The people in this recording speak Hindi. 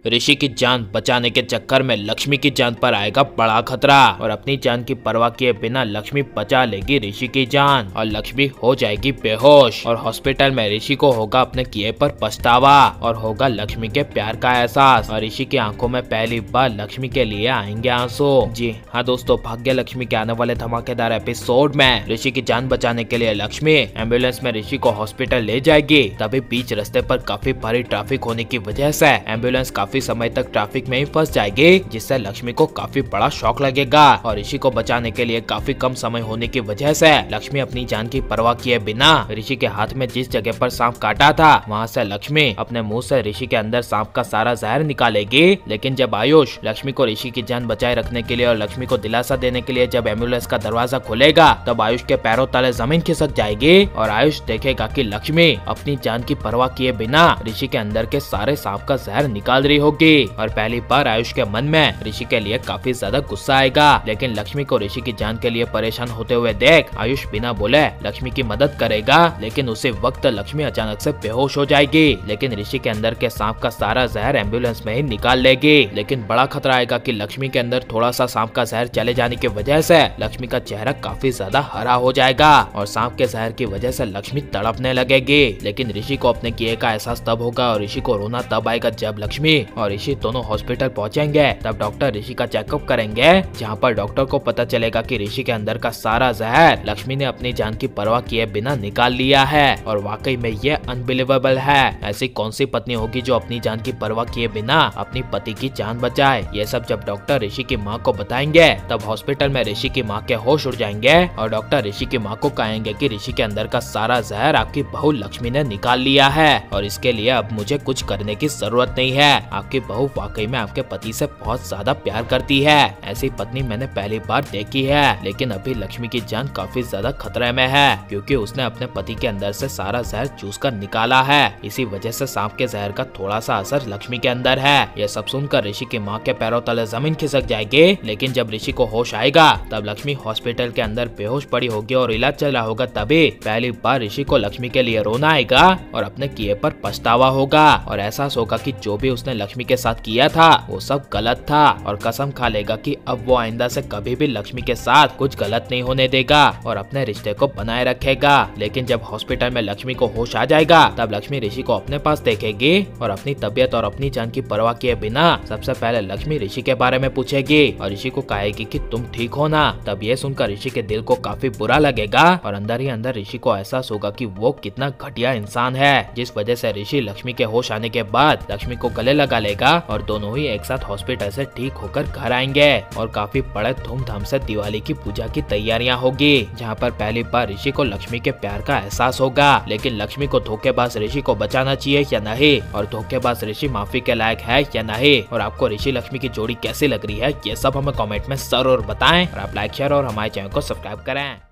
ऋषि की जान बचाने के चक्कर में लक्ष्मी की जान पर आएगा बड़ा खतरा और अपनी जान की परवाह किए बिना लक्ष्मी बचा लेगी ऋषि की जान और लक्ष्मी हो जाएगी बेहोश और हॉस्पिटल में ऋषि को होगा अपने किए पर पछतावा और होगा लक्ष्मी के प्यार का एहसास और ऋषि की आंखों में पहली बार लक्ष्मी के लिए आएंगे आंसू। जी हाँ दोस्तों, भाग्य लक्ष्मी के आने वाले धमाकेदार एपिसोड में ऋषि की जान बचाने के लिए लक्ष्मी एम्बुलेंस में ऋषि को हॉस्पिटल ले जाएगी। तभी बीच रास्ते पर काफी भारी ट्रैफिक होने की वजह से एम्बुलेंस काफी समय तक ट्रैफिक में ही फंस जाएगी, जिससे लक्ष्मी को काफी बड़ा शॉक लगेगा और ऋषि को बचाने के लिए काफी कम समय होने की वजह से लक्ष्मी अपनी जान की परवाह किए बिना ऋषि के हाथ में जिस जगह पर सांप काटा था वहाँ से लक्ष्मी अपने मुंह से ऋषि के अंदर सांप का सारा जहर निकालेगी। लेकिन जब आयुष लक्ष्मी को ऋषि की जान बचाए रखने के लिए और लक्ष्मी को दिलासा देने के लिए जब एम्बुलेंस का दरवाजा खोलेगा तब आयुष के पैरों तले जमीन खिसक जाएगी और आयुष देखेगा कि लक्ष्मी अपनी जान की परवाह किए बिना ऋषि के अंदर के सारे सांप का जहर निकाल रही होगी और पहली बार आयुष के मन में ऋषि के लिए काफी ज्यादा गुस्सा आएगा। लेकिन लक्ष्मी को ऋषि की जान के लिए परेशान होते हुए देख आयुष बिना बोले लक्ष्मी की मदद करेगा, लेकिन उसी वक्त लक्ष्मी अचानक से बेहोश हो जाएगी। लेकिन ऋषि के अंदर के सांप का सारा जहर एम्बुलेंस में ही निकाल लेगी। लेकिन बड़ा खतरा आएगा कि लक्ष्मी के अंदर थोड़ा सा सांप का जहर चले जाने की वजह से लक्ष्मी का चेहरा काफी ज्यादा हरा हो जाएगा और सांप के जहर की वजह से लक्ष्मी तड़पने लगेगी। लेकिन ऋषि को अपने किए का एहसास तब होगा और ऋषि को रोना तब आएगा जब लक्ष्मी और ऋषि दोनों हॉस्पिटल पहुंचेंगे। तब डॉक्टर ऋषि का चेकअप करेंगे, जहां पर डॉक्टर को पता चलेगा कि ऋषि के अंदर का सारा जहर लक्ष्मी ने अपनी जान की परवाह किए बिना निकाल लिया है और वाकई में ये अनबिलीवेबल है। ऐसी कौन सी पत्नी होगी जो अपनी जान की परवाह किए बिना अपनी पति की जान बचाए। ये सब जब डॉक्टर ऋषि की माँ को बताएंगे तब हॉस्पिटल में ऋषि की माँ के होश उड़ जाएंगे और डॉक्टर ऋषि की माँ को कहेंगे कि ऋषि के अंदर का सारा जहर आपकी बहू लक्ष्मी ने निकाल लिया है और इसके लिए अब मुझे कुछ करने की जरूरत नहीं है। आपकी बहू वाकई में आपके पति से बहुत ज्यादा प्यार करती है। ऐसी पत्नी मैंने पहली बार देखी है। लेकिन अभी लक्ष्मी की जान काफी ज्यादा खतरे में है क्योंकि उसने अपने पति के अंदर से सारा जहर चूस कर निकाला है। इसी वजह से सांप के जहर का थोड़ा सा असर लक्ष्मी के अंदर है। यह सब सुनकर ऋषि की माँ के पैरों तले जमीन खिसक जाएगी। लेकिन जब ऋषि को होश आएगा तब लक्ष्मी हॉस्पिटल के अंदर बेहोश पड़ी होगी और इलाज चल रहा होगा। तभी पहली बार ऋषि को लक्ष्मी के लिए रोना आएगा और अपने किए पर पछतावा होगा और एहसास होगा कि जो भी उसने लक्ष्मी के साथ किया था वो सब गलत था और कसम खा लेगा कि अब वो आइंदा से कभी भी लक्ष्मी के साथ कुछ गलत नहीं होने देगा और अपने रिश्ते को बनाए रखेगा। लेकिन जब हॉस्पिटल में लक्ष्मी को होश आ जाएगा तब लक्ष्मी ऋषि को अपने पास देखेगी और अपनी तबीयत और अपनी जान की परवाह किए बिना सबसे पहले लक्ष्मी ऋषि के बारे में पूछेगी और ऋषि को कहेगी कि तुम ठीक हो ना। तब ये सुनकर ऋषि के दिल को काफी बुरा लगेगा और अंदर ही अंदर ऋषि को एहसास होगा कि वो कितना घटिया इंसान है, जिस वजह से ऋषि लक्ष्मी के होश आने के बाद लक्ष्मी को गले लगा लेगा और दोनों ही एक साथ हॉस्पिटल से ठीक होकर घर आएंगे और काफी बड़े धूमधाम से दिवाली की पूजा की तैयारियां होगी, जहां पर पहली बार ऋषि को लक्ष्मी के प्यार का एहसास होगा। लेकिन लक्ष्मी को धोखेबाज ऋषि को बचाना चाहिए या नहीं और धोखेबाज ऋषि माफी के लायक है या नहीं और आपको ऋषि लक्ष्मी की जोड़ी कैसी लग रही है ये सब हमें कमेंट में जरूर बताएं और आप लाइक शेयर और हमारे चैनल को सब्सक्राइब करें।